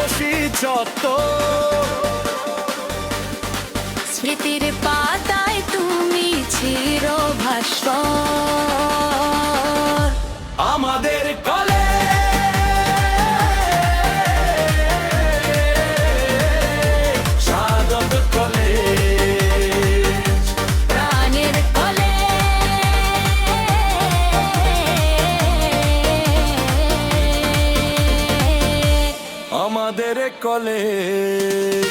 রূপসী চত্ব স্মৃতির পাতায় তুমি চিরভাস্বর আমাদের কলেজ সাদত কলেজ প্রাণের কলেজ আমাদের কলেজ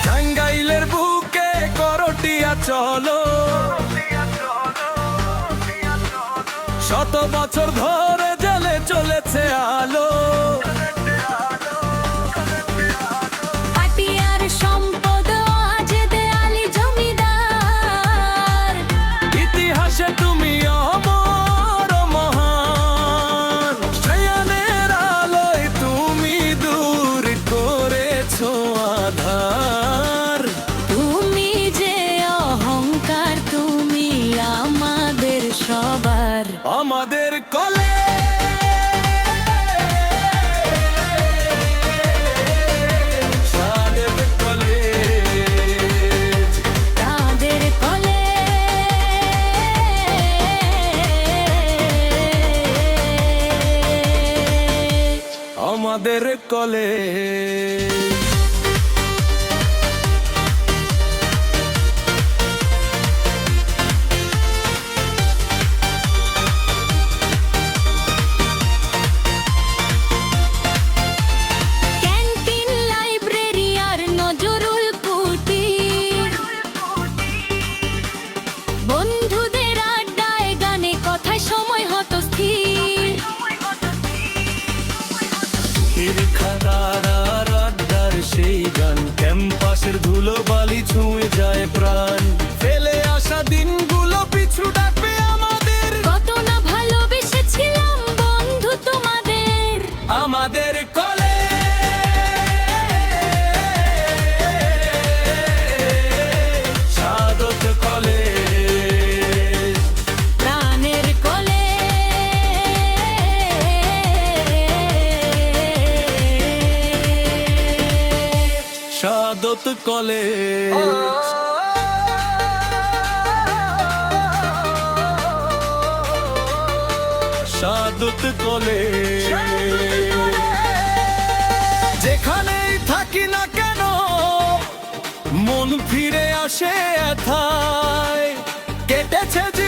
টাঙ্গাইলের বুকে করটিয়া চলো শত বছর ধরে জ্বলে চলেছে আলো পাটিয়ার সম্পদ আজ দেয়ালি জমিদার ইতিহাসে তুমি অমর মহান শ্রেয়ানের আলোয় তুমি দূর করেছো আধার তুমি যে অহংকার তুমি আমাদের সবার আমাদের কলেজ সাদত কলেজ তাদের কলেজ আমাদের কলেজ ক্যান্টিন লাইব্রেরি আর নজরুল কুটির বন্ধুদের আড্ডায় গানে কথায় সময় হতো স্থির হিরখানার আর আড্ডার সেই গান ক্যাম্পাসের ধুলো বালি ছুঁয়ে যায় প্রাণ ফেলে আসা দিনগুলো পিছু ডাকবে আমাদের কত না ভালোবেসেছিলাম বন্ধু তোমাদের আমাদের কলেজ সাদত কলেজ প্রাণের college Sadat college Sadat college যেখানেই থাকি না কেন মন ফিরে আসে এথায় কেটেছে যে